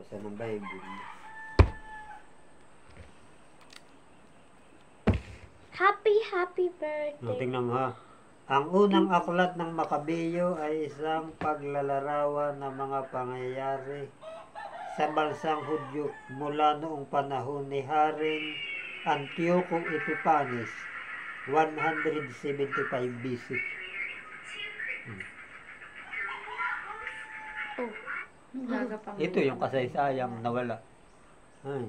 Sa ng Bible. Happy birthday. Tingnan mo ha. Ang unang aklat ng Makabeyo ay isang paglalarawan ng mga pangyayari sa bansang Hudyo mula noong panahon ni Haring Antioco Epiphanes 175 BC. Ito yung kasaysayang nawala. Ay.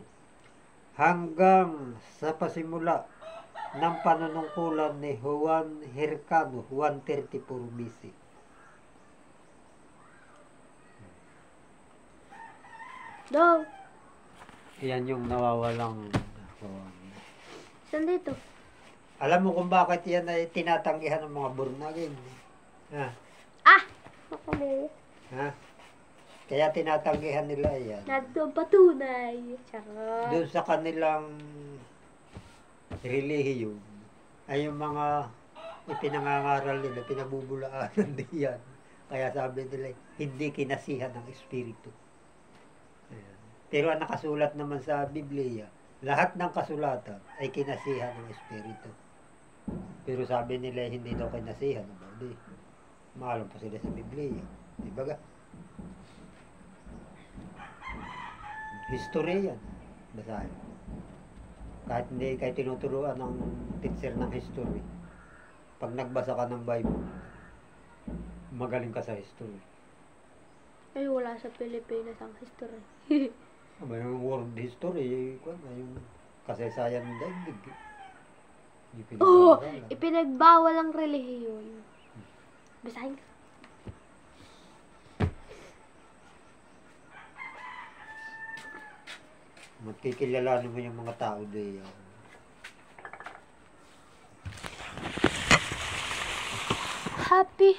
Hanggang sa pasimula ng panunungkulan ni Juan Hircano 134 BC. Daw. Yan yung nawawalang Saan dito? Alam mo kung bakit yan ay tinatanggihan ng mga Bornagin? Ha? Makabeyo. Ha? Kaya tinatanggihan nila yan. Nato ang patunay. Tsaka. Doon sa kanilang relihiyon ay yung mga ipinangangaral nila, pinabubulaanan diyan. Kaya sabi nila, hindi kinasihan ng Espiritu. Ayan. Pero ang nakasulat naman sa Biblia, lahat ng kasulatan ay kinasihan ng Espiritu. Pero sabi nila, hindi daw kinasihan. Di, maalam pa sila sa Biblia. Diba ga? History yan. Basahin. Kahit tinuturuan ng teacher ng history. Pag nagbasa ka ng Bible, magaling ka sa history. Ay, wala sa Pilipinas ang history. Yung world history, yung kasaysayan ng daigdig. Ipinagbawal ang relihiyon. Basahin ka. Magkikilalanin mo yung mga tao diyan. Happy